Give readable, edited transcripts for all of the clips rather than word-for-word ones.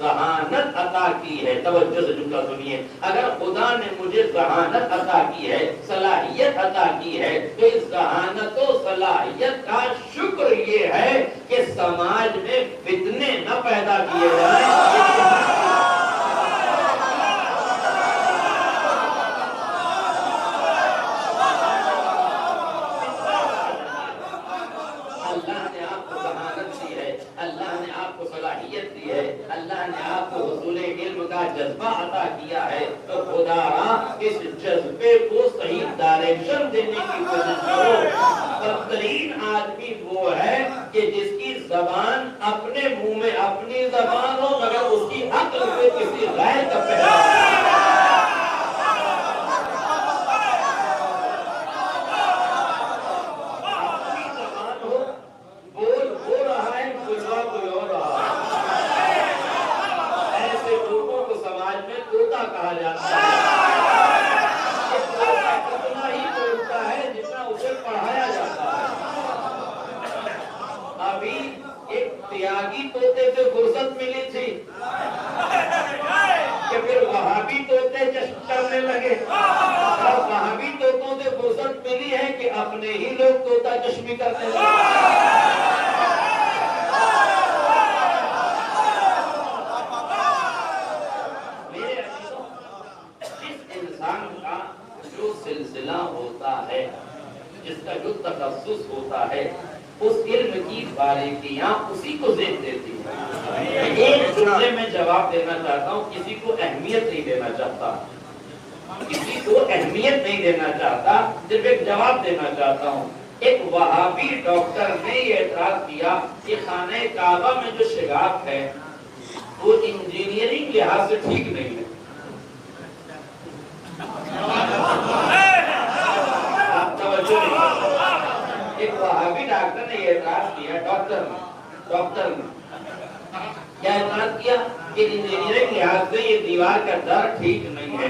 ذہانت عطا کی ہے، توجہ سے جملہ سنیے، اگر خدا نے مجھے ذہانت عطا کی ہے، صلاحیت عطا کی ہے، تو اس ذہانت و صلاحیت کا شکر یہ ہے کہ سماج میں فتنے نہ پیدا کیے جائیں۔ اللہ نے آپ کو حصول علم کا جذبہ عطا کیا ہے، تو خدا اس جذبے کو صحیح ڈائریکشن دینے کی کوشش کرو۔ بدترین آدمی وہ ہے کہ جس کی زبان اپنے منہ میں اپنی زبان ہو مگر اس کی عقل پہ کسی غیر کا پہلا کہا جاتا ہے۔ اتنا ہی بولتا ہے جتنا اسے پڑھایا جاتا ہے۔ ابھی ایک تیاگی طوطے سے فرصت ملی تھی کہ پھر وہابی طوطے جشن کرنے لگے، اور وہابی طوطوں سے فرصت ملی ہے کہ اپنے ہی لوگ طوطا چشمی کرنے لگے۔ سلسلہ ہوتا ہے، جس کا جو تخصص ہوتا ہے، اس علم کی باریکیاں اسی کو زیب دیتی ہیں۔ ایک جملے میں جواب دینا چاہتا ہوں، کسی کو اہمیت نہیں دینا چاہتا، کسی کو اہمیت نہیں دینا چاہتا، صرف ایک جواب دینا چاہتا ہوں۔ ایک وہابی ڈاکٹر نے یہ اعتراض کیا کہ خانہ کعبہ میں جو شگاف ہے وہ انجینئرنگ لحاظ سے ٹھیک نہیں ہے۔ ایک وہابی ڈاکٹر نے یہ اعتراض کیا، ڈاکٹر نے کیا اعتراض کیا کہ انجینئرنگ لحاظ سے یہ دیوار کا در ٹھیک نہیں ہے۔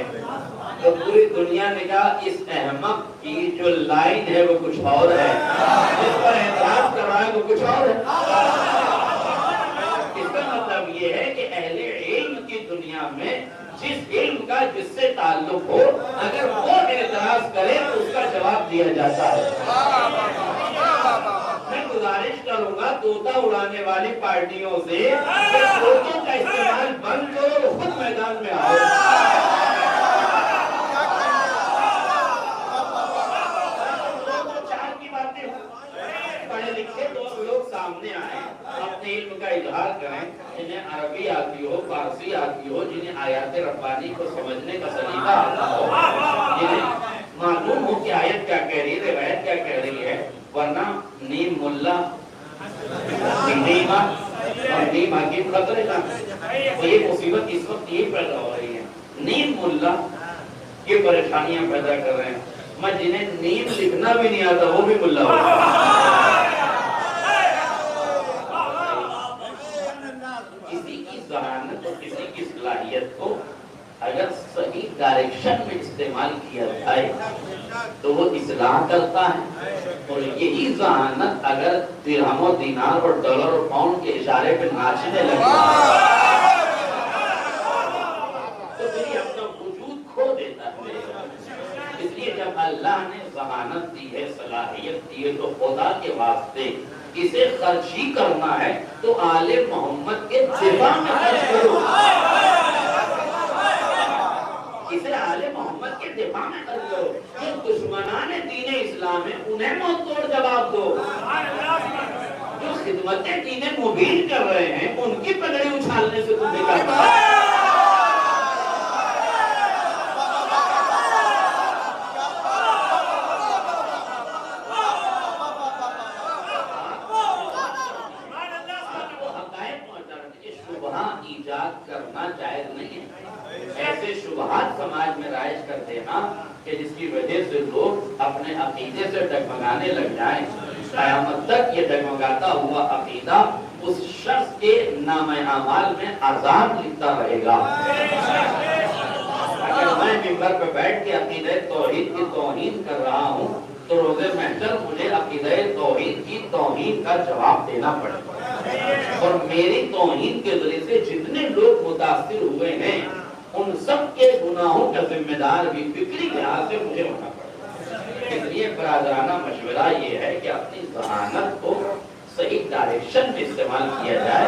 تو پوری دنیا نے کہا اس احمق کی جو لائن ہے وہ کچھ اور ہے، جس پر اعتراض کر رہا ہے وہ کچھ اور ہے۔ اس کا مطلب یہ ہے کہ اہل علم کی دنیا میں جس علم کا جس سے تعلق ہو، اگر وہ اعتراض کرے تو اس کا جواب دیا جاتا ہے۔ میں گزارش کروں گا طوطا اڑانے والی پارٹیوں سے کہ طوطوں کا استعمال بند کرو اور خود میدان میں آؤ۔ چار کی باتیں پڑھے لکھے دو لوگ سامنے آئے، اپنے علم کا اظہار کریں، جنہیں عربی آتی ہو، فارسی آتی ہو، جنہیں آیات ربانی کو سمجھنے کا سلیقہ آتا ہو، جنہیں معلوم ہو کہ آیت کیا کہہ رہی ہے، روایت کیا کہہ رہی ہے، ورنہ نیم ملا اور نیم حکیم خطرے کا وہ یہ مصیبت اس وقت یہی پیدا ہو رہی ہے۔ نیم ملا یہ پریشانیاں پیدا کر رہے ہیں، میں جنہیں نیم لکھنا بھی نہیں آتا وہ بھی ملا ہو رہا ہے۔ کسی کی ذہانت اور کسی کی صلاحیت کو اگر صحیح ڈائریکشن میں استعمال کیا جائے تو وہ اصلاح کرتا ہے، اور یہی ذہانت اگر درہم و دینار اور ڈالر اور پاؤنڈ کے اشارے پہ ناچنے لگے تو پھر یہ اپنا وجود کھو دیتا ہے۔ اس لیے جب اللہ نے ذہانت دی ہے، صلاحیت دی ہے، تو خدا کے واسطے اسے خرچ ہی کرنا ہے تو آل محمد کے دفاع میں خرچ کرو، اسے آل محمد کے دفاع میں خرچ کرو۔ جو دشمنان دین اسلام ہے انہیں منہ توڑ جواب دو، جو خدمت دین مبین کر رہے ہیں ان کی پگڑی اچھالنے سے تم نکالتا ہے۔ ایجاد کرنا جائز نہیں ہے، ایسے شبہات سماج میں رائج کر دینا کہ جس کی وجہ سے لوگ اپنے عقیدے سے ڈگمگانے لگ جائیں، قیامت تک یہ ڈگمگاتا ہوا عقیدہ اس شخص کے نامہ اعمال میں عذاب لکھتا رہے گا۔ اگر میں منبر پہ بیٹھ کے عقیدہ توحید کی توہین کر رہا ہوں تو روز محشر مجھے عقیدہ توحید کی توہین کا جواب دینا پڑے گا، اور میری توہین کے ذریعے سے جتنے لوگ متاثر ہوئے ہیں ان سب کے گناہوں کا ذمہ دار بھی فکری لحاظ سے مجھے ہونا پڑے گا۔ اس لیے برادرانہ مشورہ یہ ہے کہ اپنی ذہانت کو صحیح ڈائریکشن میں استعمال کیا جائے۔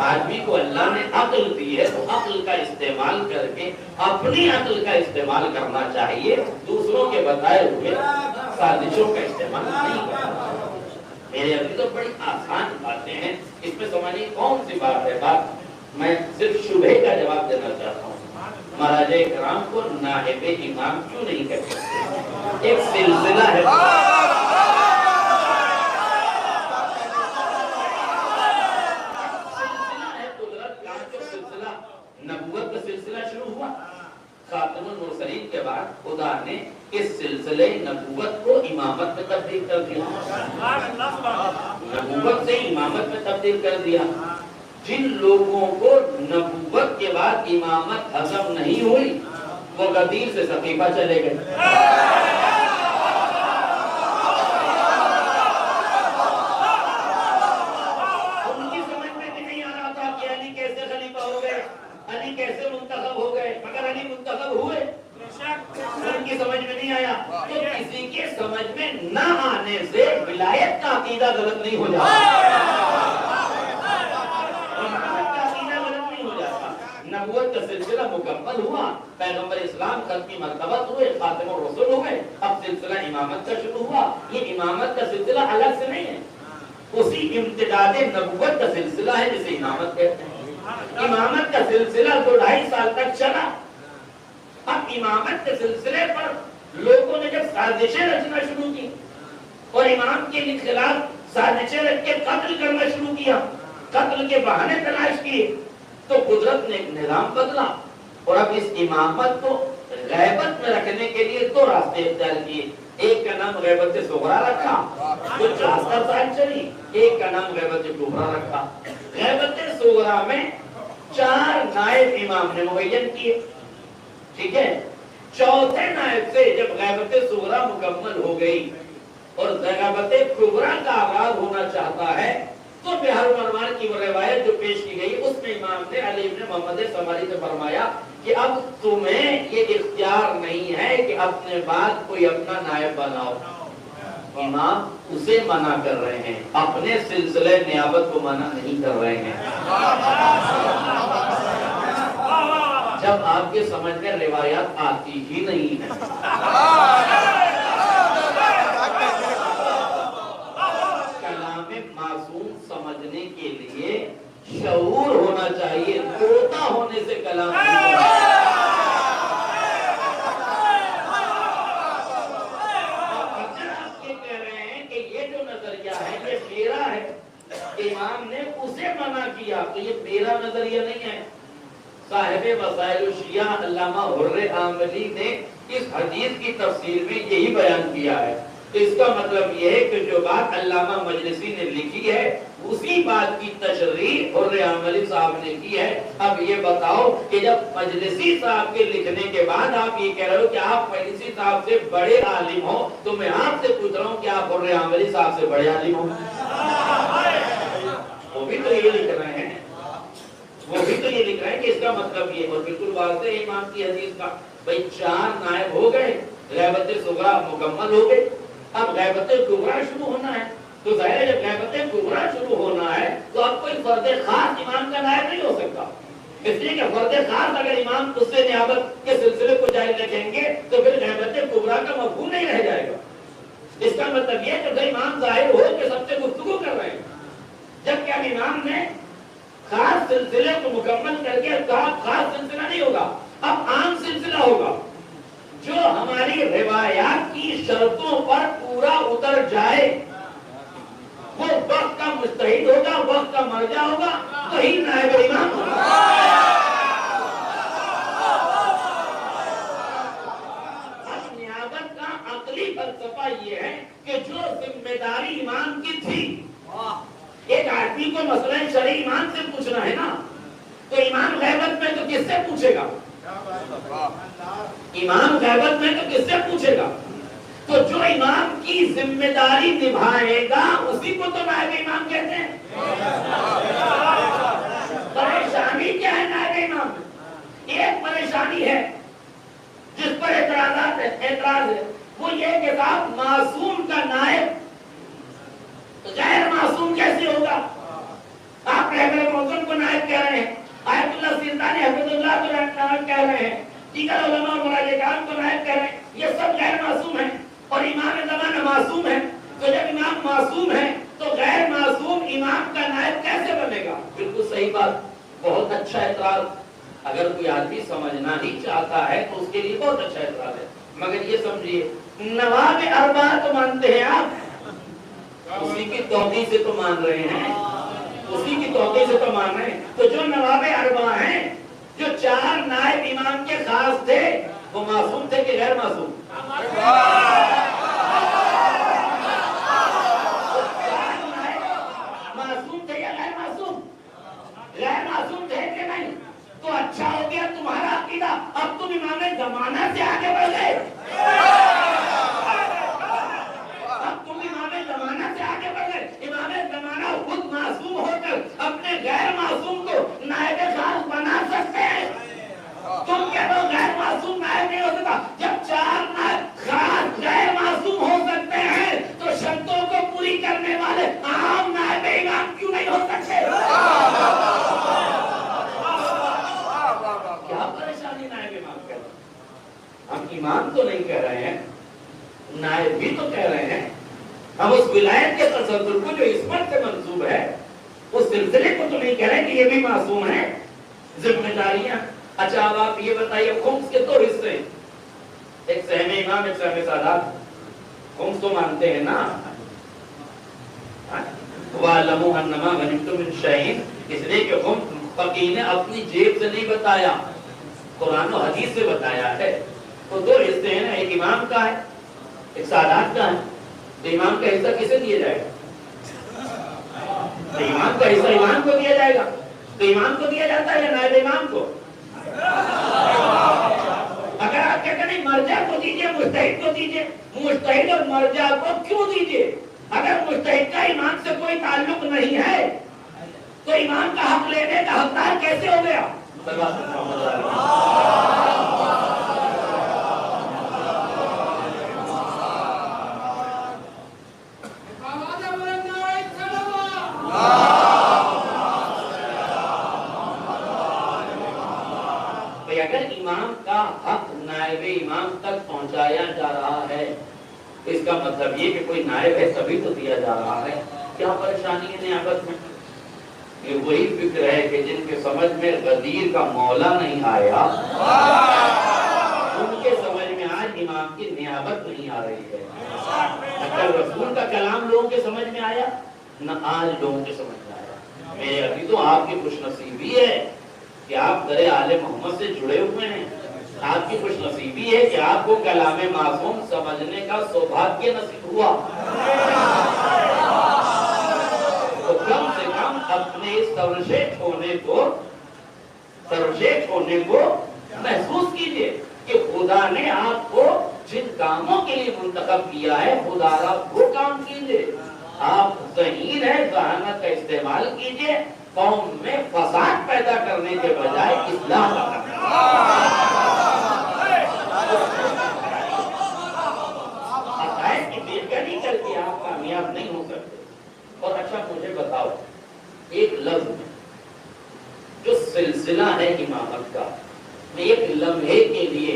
آدمی کو اللہ نے عقل دی ہے تو عقل کا استعمال کر کے اپنی عقل کا استعمال کرنا چاہیے، دوسروں کے بتائے ہوئے سازشوں کا استعمال نہیں کرنا۔ میرے ابھی تو بڑی آسان باتیں ہیں، اس میں سمجھیے کون سی بات ہے۔ بات میں صرف شبہ کا جواب دینا چاہتا ہوں۔ مہاراجہ کرام کو نائب امام کیوں نہیں کہتے؟ ایک سلسلہ ہے، نبوت کا سلسلہ شروع ہوا، خاتم المرسلین کے بعد خدا نے اس سلسلے نبوت کو امامت میں تبدیل کر دیا، نبوت سے امامت میں تبدیل کر دیا۔ جن لوگوں کو نبوت کے بعد امامت ہضم نہیں ہوئی وہ غدیر سے سقیفہ چلے گئے۔ ان کی سمجھ میں بھی نہیں آ رہا تھا کہ علی کیسے خلیفہ ہو گئے، علی کیسے منتخب ہو گئے، مگر علی منتخب ہوئے۔ ان کی سمجھ میں نہیں آیا، تو کسی کے سمجھ میں نہ آنے سے ولایت کا عقیدہ غلط نہیں ہو جاتا، نبوت کا سلسلہ مکمل ہوا، پیغمبر اسلام ختمی مرتبت ہوئے، خاتم الرسول ہوئے، اب سلسلہ امامت کا شروع ہوا۔ یہ امامت کا سلسلہ الگ سے نہیں ہے، اسی امتداد نبوت کا سلسلہ ہے جسے امامت کہتے ہیں۔ امامت کا سلسلہ 2-2.5 سال تک چلا۔ اب امامت کے سلسلے پر لوگوں نے جب سازشیں رچنا شروع کی اور امام کے خلاف سازشیں رچ کے قتل کرنا شروع کیا، قتل کے بہانے تلاش کیے، تو قدرت نے ایک نظام بدلا اور اب اس امامت کو غیبت میں رکھنے کے لیے 2 راستے اختیار کیے۔ ایک کا نام غیبت صغریٰ رکھا جو 74 سال چلی، ایک کا نام غیبت کبریٰ رکھا۔ غیبت صغریٰ میں 4 نائب امام نے معین کیے، ٹھیک ہے۔ چوتھے نائب سے جب غیبت صغریٰ مکمل ہو گئی اور غیبت کبریٰ کا آغاز ہونا چاہتا ہے تو بہار مروان کی وہ روایت جو پیش کی گئی اس میں امام نے علی ابن محمد سماری سے فرمایا کہ اب تمہیں یہ اختیار نہیں ہے کہ اپنے بعد کوئی اپنا نائب بناؤ۔ امام اسے منع کر رہے ہیں، اپنے سلسلے نیابت کو منع نہیں کر رہے ہیں۔ جب آپ کے سمجھ میں روایات آتی ہی نہیں ہے، سمجھنے کے لیے شعور ہونا چاہیے، طوطا ہونے سے کلام نہیں ہوتا۔ آپ یہ کہہ رہے ہیں کہ یہ جو نظریہ ہے یہ میرا ہے، امام نے اسے منع کیا تو یہ میرا نظریہ نہیں ہے۔ صاحب وسائل الشیعہ علامہ حر عاملی نے اس حدیث کی تفسیر میں یہی بیان کیا ہے۔ اس کا مطلب یہ ہے کہ جو بات علامہ مجلسی نے لکھی ہے اسی بات کی تشریح حر عاملی صاحب نے کی ہے۔ اب یہ بتاؤ کہ جب مجلسی صاحب کے لکھنے کے بعد آپ یہ کہہ رہے ہو کہ آپ مجلسی صاحب سے بڑے عالم ہو تو میں آپ سے پوچھ رہا ہوں کہ آپ حر عاملی صاحب سے بڑے عالم ہو؟ وہ بھی تو یہ لکھ رہے ہیں، وہ بھی تو یہ لکھ رہے ہیں کہ اس کا مطلب یہ، اور بالکل واضح امام کی حدیث کا، بھئی 4 نائب ہو گئے، غیبت صغریٰ مکمل ہو گئے، اب غیبت کبریٰ شروع ہونا ہے، تو ظاہر ہے جب غیبت کبریٰ شروع ہونا ہے تو اب کوئی فرد خاص امام کا نائب نہیں ہو سکتا، اس لیے کہ فرد خاص اگر امام اس سے نیابت کے سلسلے کو جاری رکھیں گے تو پھر غیبت کبریٰ کا مفہوم نہیں رہ جائے گا۔ اس کا مطلب یہ کہ امام ظاہر ہو کہ سب سے گفتگو کر رہے ہیں، جبکہ اب امام نے خاص سلسلے کو مکمل کر کے خاص سلسلہ نہیں ہوگا، اب عام سلسلہ ہوگا جو ہماری روایات کی شرطوں پر پورا اتر جائے، وہ وقت کا مجتہد ہوگا، وقت کا مرجع ہوگا، وہی نائب امام ہوگا۔ اب نیابت کا عقلی فلسفہ یہ ہے کہ جو ذمہ داری امام کی تھی، ایک آدمی کو مسئلہ شرعی امام سے پوچھنا ہے نا، تو امام غیبت میں تو کس سے پوچھے گا؟ امام غیبت میں تو کس سے پوچھے گا؟ تو جو امام کی ذمہ داری نبھائے گا اسی کو تو نائب امام کہتے ہیں۔ پریشانی کیا ہے نائب امام؟ ایک پریشانی ہے جس پر اعتراض ہے، وہ یہ کہ صاحب معصوم کا نائب غیر معصوم کیسے ہوگا؟ آپ رہبر موزن کو نائب کہہ رہے ہیں، آیت اللہ سلطانی حفظ اللہ کو نائب کہہ رہے ہیں، دیگر علماء اور مراجعان کو نائب کہہ رہے ہیں، یہ سب غیر معصوم ہیں اور امام زمانہ معصوم ہے۔ تو جب امام معصوم ہے تو غیر معصوم امام کا نائب کیسے بنے گا؟ بالکل صحیح بات، بہت اچھا اعتراض۔ اگر کوئی آدمی سمجھنا ہی چاہتا ہے تو اس کے لیے بہت اچھا اعتراض ہے، مگر یہ سمجھیے نواب اربعہ تو مانتے ہیں آپ، اسی کی توقیع سے تو مان رہے ہیں، اسی کی توقیع سے تو مان رہے ہیں۔ تو جو نواب اربعہ ہیں، جو 4 نائب امام کے خاص تھے، وہ معصوم تھے کہ غیر معصوم؟ معصوم تھے یا غیر معصوم؟ غیر معصوم تھے کہ نہیں؟ تو اچھا ہو گیا تمہارا عقیدہ، اب تم امام زمانہ سے آگے بڑھ گئے، اب تم امام زمانہ سے آگے بڑھ گئے۔ امام زمانہ خود معصوم ہو کر اپنے غیر معصوم کو نائب خاص بنا سکتے ہیں، تم کہہ دو غیر معصوم نائب نہیں ہو سکتا۔ جب 4 نائب خاص غیر معصوم ہو سکتے ہیں تو شرطوں کو پوری کرنے والے عام نائب امام کیوں نہیں ہو سکتے؟ کیا پریشانی نائب امام کہہ رہے ہیں؟ ہم امام تو نہیں کہہ رہے ہیں، نائب بھی تو کہہ رہے ہیں۔ ہم اس ولایت کے تصدر کو جو عصمت سے منسوب ہے اس سلسلے کو تو نہیں کہہ رہے کہ یہ بھی معصوم ہے۔ ذمہ داریاں، اچھا اب آپ یہ بتائیے خمس کے 2 حصے، ایک سہم امام ایک سہم سادات، خمس تو مانتے ہیں نا؟ وَعَلَمُوا أَنَّمَا غَنِمْتُم مِّن شَيْءٍ، اس لیے کہ خمس فقیہ نے اپنی جیب سے نہیں بتایا، قرآن و حدیث سے بتایا ہے۔ تو 2 حصے ہیں نا، ایک امام کا ہے ایک سادات کا ہے، تو امام کا حصہ کسے دیا جائے گا؟ تو امام کا حصہ امام کو دیا جائے گا، تو امام کو دیا جاتا ہے یا نائب امام کو؟ اگر آپ کہتے ہیں مرجع کو دیجئے مجتہد کو دیجئے، مجتہد اور مرجع کو کیوں دیجئے؟ اگر مجتہد کا امام سے کوئی تعلق نہیں ہے تو امام کا حق لینے کا حقدار کیسے ہو گیا؟ اگر امام کا حق نائب امام تک پہنچایا جا رہا ہے تو اس کا مطلب یہ کہ کوئی نائب ہے تبھی تو دیا جا رہا ہے۔ کیا پریشانی ہے نیابت میں؟ یہ وہی فکر ہے کہ جن کے سمجھ میں غدیر کا مولا نہیں آیا ان کے سمجھ میں آج امام کی نیابت نہیں آ رہی ہے۔ اگر رسول کا کلام لوگوں کے سمجھ میں آیا نہ آج لوگوں کے سمجھ میں آیا۔ میرے ابھی تو آپ کی خوش نصیبی ہے کہ آپ در آل محمد سے جڑے ہوئے ہیں، آپ کی خوش نصیبی ہے کہ آپ کو کلام معصوم سمجھنے کا سوبھاگیہ نصیب ہوا۔ تو کم سے کم اپنے اس سرشیٹ ہونے کو محسوس کیجئے کہ خدا نے آپ کو جن کاموں کے لیے منتخب کیا ہے خدا را وہ کام کیجئے۔ آپ ذہین ہیں، ذہانت کا استعمال کیجئے، قوم میں فساد پیدا کرنے کے بجائے اصلاح کرنا۔ عقائد کی بےغنی کر کے آپ کامیاب نہیں ہو سکتے۔ اور اچھا مجھے بتاؤ ایک لفظ جو سلسلہ ہے امامت کا، میں ایک لمحے کے لیے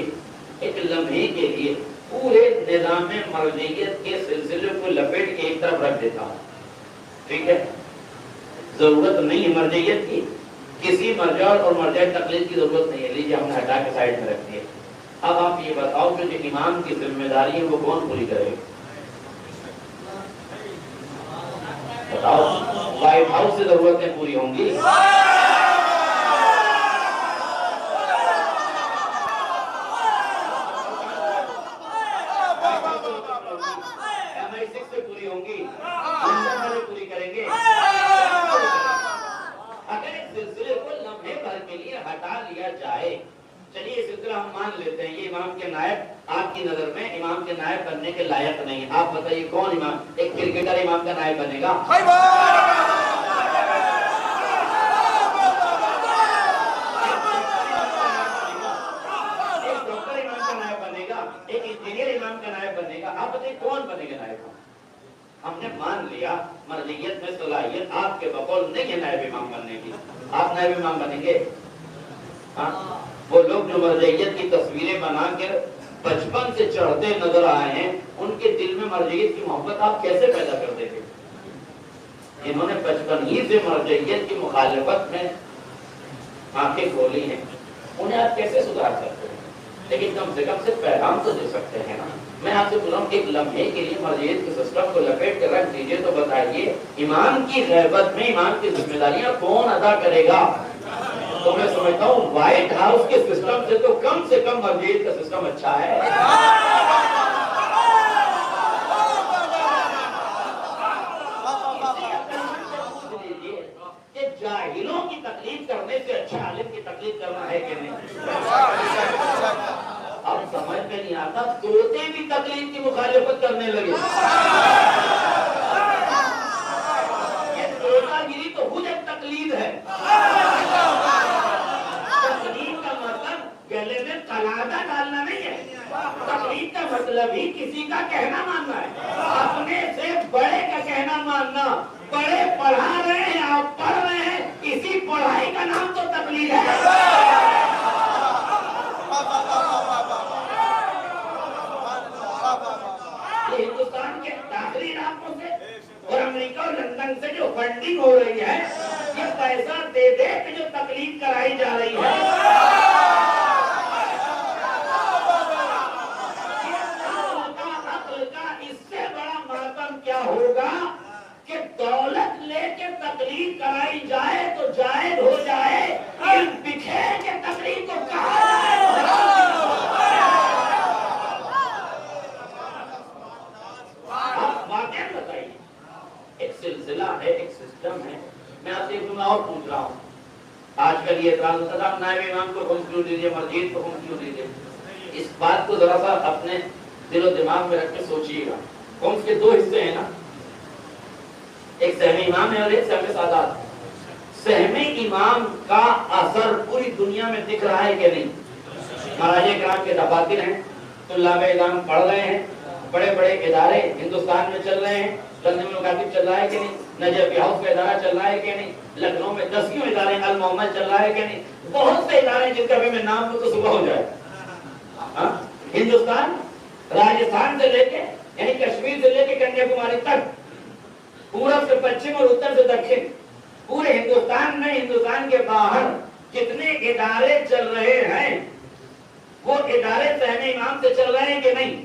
پورے نظام مرجعیت کے سلسلے کو لپیٹ کے ایک طرف رکھ دیتا ہوں، ٹھیک ہے؟ ضرورت نہیں ہے مرجعیت کی، کسی مرجع اور مرجع تقلید کی ضرورت نہیں ہے، لیجیے ہم نے ہٹا کے سائڈ میں رکھ دیا۔ اب آپ یہ بتاؤ کہ جو امام کی ذمہ داری ہے وہ کون پوری کرے گا؟ بتاؤ، وائٹ ہاؤس سے ضرورتیں پوری ہوں گی؟ MI6 سے پوری ہوں گی؟ پوری کریں گے؟ اگر اس سلسلے کو لمحے بھر کے لیے ہٹا لیا جائے چلیے یہ سلسلہ ہم مان لیتے ہیں، یہ امام کے نائب آپ کی نظر میں امام کے نائب بننے کے لائق نہیں ہے. آپ بتائیے کون امام، ایک کرکٹر امام کا نائب بنے گا؟ ایک انجینئر امام کا نائب بنے گا. آپ بتائیے کون بنے گا نائب؟ ہم نے مان لیا مرجعیت میں صلاحیت آپ کے بقول نہیں ہے نائب امام بننے کی. آپ نائب امام بنیں گے؟ وہ لوگ جو مرجعیت کی تصویریں بنا کر بچپن سے چڑھتے نظر آئے ہیں، ان کے دل میں مرجعیت کی محبت آپ کیسے پیدا کر دیں گے؟ انہوں نے بچپن ہی سے مرجعیت کی مخالفت میں آنکھیں کھولی ہیں، انہیں آپ کیسے سدھار سکتے ہیں؟ لیکن کم سے کم پیغام تو دے سکتے ہیں نا. میں آپ سے بول رہا ہوں ایک لمحے کے لیے مرجعیت کے سسٹم کو لپیٹ کر رکھ دیجئے تو بتائیے امام کی غیبت میں امام کی ذمہ داریاں کون ادا کرے گا؟ تو میں سمجھتا ہوں وائٹ ہاؤس کے سسٹم سے کم مرجعیت کا سسٹم اچھا ہے. کہ جاہلوں کی تقلید کرنے سے اچھا عالم کی تقلید کرنا ہے کہ نہیں؟ اب سمجھ میں نہیں آتا، طوطے بھی تقلید کی مخالفت کرنے لگے. یہ طوطا گیری تو خود ایک تقلید ہے. تقلید کا مطلب گلے میں قلادہ ڈالنا نہیں ہے. تقلید کا مطلب ہی کسی کا کہنا ماننا ہے، اپنے سے بڑے کا کہنا ماننا. بڑے پڑھا رہے ہیں، آپ پڑھ رہے ہیں، اسی پڑھائی کا نام تو تقلید ہے. یہ ہندوستان کے داخلی علاقوں سے اور امریکہ اور لندن سے جو فنڈنگ ہو رہی ہے، یہ پیسہ دے دے کہ جو تقلید کرائی جا رہی ہے. عقل کا اس سے بڑا ماتم کیا ہوگا کہ دولت لے کے تقلید کرائی جائے تو جائز ہو جائے، علم بکھیر کے تقلید کو کہا جائے. آپ واقعہ بتائیے، ایک سلسلہ ہے، ایک سسٹم ہے. میں آپ سے ایک جملہ اور پوچھ رہا ہوں. آج کل یہ اعتراض ہوتا تھا نائب امام کو حکم کیوں دیجیے، مرجعیت کو حکم کیوں دیجیے. اس بات کو ذرا سا اپنے دل و دماغ میں رکھ کے سوچیے گا. حکم کے دو حصے ہیں نا، ایک سہم امام ہے اور ایک سہم سادات. سہم امام کا اثر پوری دنیا میں دکھ رہا ہے کہ نہیں؟ مراجع کرام کے دفاتر ہیں، طلاب اعلام پڑھ رہے ہیں، بڑے بڑے ادارے ہندوستان میں چل رہے ہیں. لندن میں کاتب چل رہا ہے کہ نہیں؟ نجف ہاؤس کا ادارہ چل رہا ہے کہ نہیں؟ لکھنؤ میں 10 ادارے المحمد چل رہا ہے کہ نہیں؟ بہت سے ادارے جن کا بھی میں نام لوں تو صبح ہو جائے. ہندوستان راجستھان سے لے کے یعنی کشمیر سے لے کے کنیا کماری تک، پورب سے پچھم اور اتر سے دکھن، پورے ہندوستان میں ہندوستان کے باہر جتنے ادارے چل رہے ہیں وہ ادارے سہم امام سے چل رہے ہیں کہ نہیں؟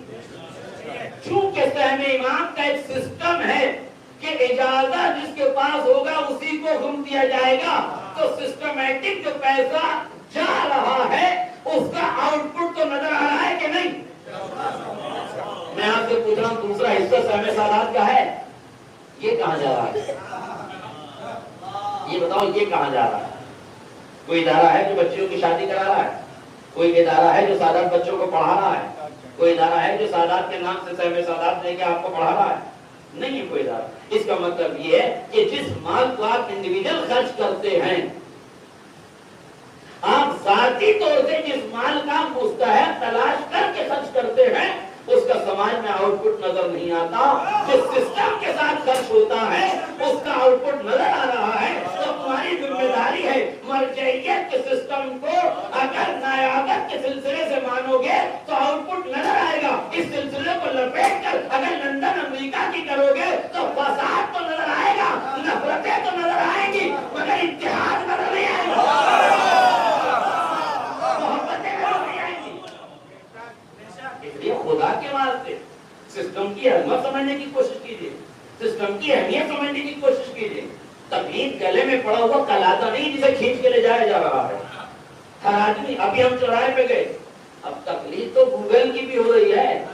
چونکہ سہم امام کا ایک سسٹم ہے کہ اجازت جس کے پاس ہوگا اسی کو حکم دیا جائے گا، تو سسٹمیٹک جو پیسہ جا رہا ہے اس کا آؤٹ پٹ تو نظر آ رہا ہے کہ نہیں؟ میں آپ سے پوچھ رہا ہوں دوسرا حصہ سہم سادات کا ہے، یہ کہاں جا رہا ہے؟ یہ بتاؤ یہ کہاں جا رہا ہے؟ کوئی ادارہ ہے جو بچیوں کی شادی کرا رہا ہے؟ کوئی ادارہ ہے جو سادات بچوں کو پڑھا رہا ہے؟ کوئی ادارہ ہے جو سادات کے نام سے سہم سادات لے کے آپ کو پڑھا رہا ہے؟ نہیں ہے کوئی ادارہ. اس کا مطلب یہ ہے کہ جس مال کو آپ انڈیویجل خرچ کرتے ہیں، آپ ذاتی طور سے جس مال کا مستحق تلاش کر کے خرچ کرتے ہیں، اس کا سماج میں آؤٹ پٹ نظر نہیں آتا. جس سسٹم کے ساتھ خرچ ہوتا ہے اس کا آؤٹ پٹ نظر آ رہا ہے. تو تمہاری ذمہ داری ہے مرجعیت کے سسٹم کو اگر نیابت کے سلسلے سے مانو گے تو آؤٹ پٹ نظر آئے گا. اس سلسلے کو لپیٹ کر اگر لندن امریکہ کی کرو گے تو فساد تو نظر آئے گا، نفرتیں تو نظر آئیں گی، مگر اتحاد نظر نہیں آئے گا، محبتیں نظر نہیں آئیں گی. اس لیے خدا کے واسطے سسٹم کی عظمت سمجھنے کی کوشش کیجیے، سسٹم کی اہمیت سمجھنے کی کوشش کیجیے. تقلید گلے میں پڑا ہوا کلاتا نہیں جسے کھینچ کے لے جایا جا رہا ہے. ہر آدمی ابھی ہم چوراہے پہ گئے، اب تقلید تو گوگل کی بھی ہو رہی ہے.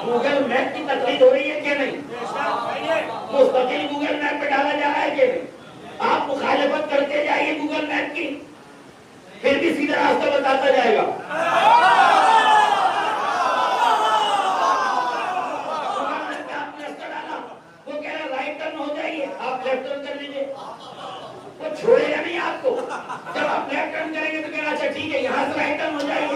گوگل میپ کی تقلید ہو رہی ہے کہ نہیں؟ مستقل گوگل میپ پہ ڈالا جا رہا ہے کہ نہیں؟ آپ مخالفت کرتے جائیے نہیں گوگل میپ کی پھر بھی سیدھا راستہ بتاتا جائے گا. آپ نے راستہ ڈالا, وہ کہہ رہا رائٹ ٹرن ہو جائیے, آپ لیفٹ ٹرن کر لیجیے, وہ چھوڑے گا نہیں آپ کو. جب آپ لیفٹ ٹرن کریں گے تو کہنا اچھا ٹھیک ہے یہاں سے رائٹ ٹرن ہو جائیے.